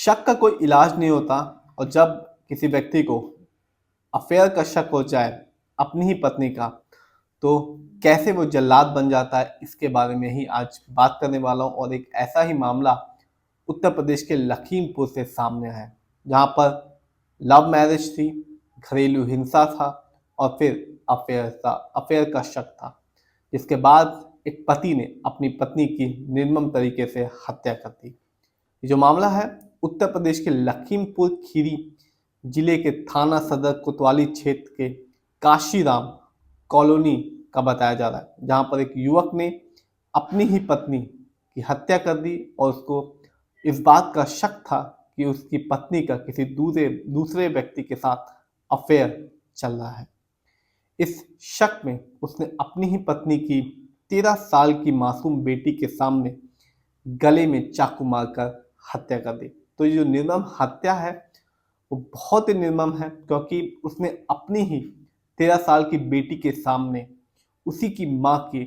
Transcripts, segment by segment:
शक का कोई इलाज नहीं होता। और जब किसी व्यक्ति को अफेयर का शक हो जाए अपनी ही पत्नी का, तो कैसे वो जल्लाद बन जाता है, इसके बारे में ही आज बात करने वाला हूँ। और एक ऐसा ही मामला उत्तर प्रदेश के लखीमपुर से सामने है, जहाँ पर लव मैरिज थी, घरेलू हिंसा था और फिर अफेयर का शक था, जिसके बाद एक पति ने अपनी पत्नी की निर्मम तरीके से हत्या कर दी। ये जो मामला है उत्तर प्रदेश के लखीमपुर खीरी जिले के थाना सदर कोतवाली क्षेत्र के काशीराम कॉलोनी का बताया जा रहा है, जहां पर एक युवक ने अपनी ही पत्नी की हत्या कर दी और उसको इस बात का शक था कि उसकी पत्नी का किसी दूसरे व्यक्ति के साथ अफेयर चल रहा है। इस शक में उसने अपनी ही पत्नी की 13 साल की मासूम बेटी के सामने गले में चाकू मारकर हत्या कर दी। तो ये जो निर्मम हत्या है वो बहुत ही निर्मम है, क्योंकि उसने अपनी ही 13 साल की बेटी के सामने उसी की माँ की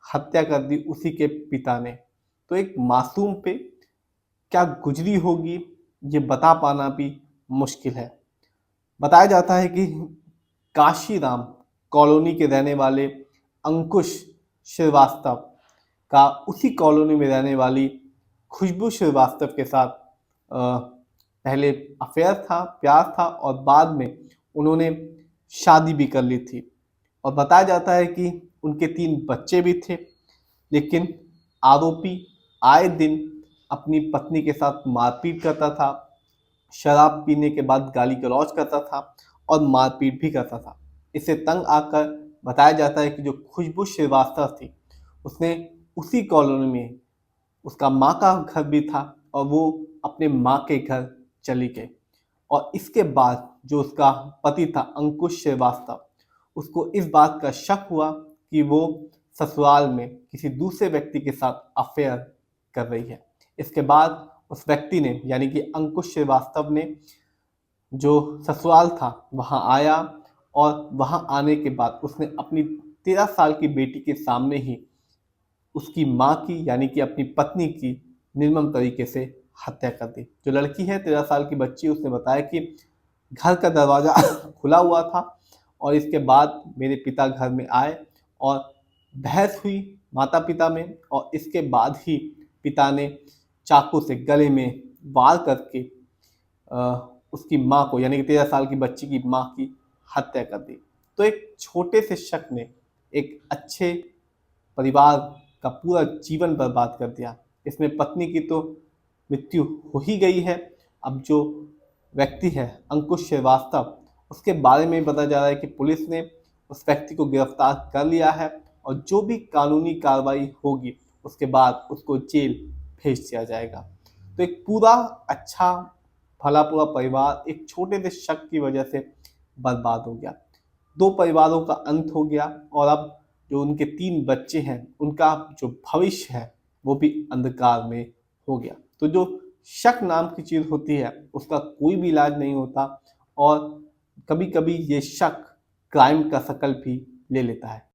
हत्या कर दी, उसी के पिता ने। तो एक मासूम पे क्या गुजरी होगी ये बता पाना भी मुश्किल है। बताया जाता है कि काशीराम कॉलोनी के रहने वाले अंकुश श्रीवास्तव का उसी कॉलोनी में रहने वाली खुशबू श्रीवास्तव के साथ पहले अफेयर था, प्यार था, और बाद में उन्होंने शादी भी कर ली थी। और बताया जाता है कि उनके 3 बच्चे भी थे, लेकिन आरोपी आए दिन अपनी पत्नी के साथ मारपीट करता था, शराब पीने के बाद गाली गलौज करता था और मारपीट भी करता था। इससे तंग आकर बताया जाता है कि जो खुशबू श्रीवास्तव थी उसने उसी कॉलोनी में, उसका माँ का घर भी था, और वो अपने माँ के घर चली गई। और इसके बाद जो उसका पति था अंकुश श्रीवास्तव, उसको इस बात का शक हुआ कि वो ससुराल में किसी दूसरे व्यक्ति के साथ अफेयर कर रही है। इसके बाद उस व्यक्ति ने, यानी कि अंकुश श्रीवास्तव ने, जो ससुराल था वहाँ आया, और वहाँ आने के बाद उसने अपनी 13 साल की बेटी के सामने ही उसकी माँ की, यानी कि अपनी पत्नी की निर्मम तरीके से हत्या कर दी। जो लड़की है 13 साल की बच्ची, उसने बताया कि घर का दरवाज़ा खुला हुआ था और इसके बाद मेरे पिता घर में आए और बहस हुई माता पिता में, और इसके बाद ही पिता ने चाकू से गले में वार करके उसकी माँ को, यानी कि 13 साल की बच्ची की माँ की हत्या कर दी। तो एक छोटे से शक ने एक अच्छे परिवार का पूरा जीवन बर्बाद कर दिया। इसमें पत्नी की तो मृत्यु हो ही गई है। अब जो व्यक्ति है अंकुश श्रीवास्तव, उसके बारे में बताया जा रहा है कि पुलिस ने उस व्यक्ति को गिरफ्तार कर लिया है, और जो भी कानूनी कार्रवाई होगी उसके बाद उसको जेल भेज दिया जाएगा। तो एक पूरा अच्छा भला पूरा परिवार एक छोटे से शक की वजह से बर्बाद हो गया। 2 परिवारों का अंत हो गया, और अब जो उनके 3 बच्चे हैं उनका जो भविष्य है वो भी अंधकार में हो गया। तो जो शक नाम की चीज़ होती है उसका कोई भी इलाज नहीं होता, और कभी कभी ये शक क्राइम का शकल भी ले लेता है।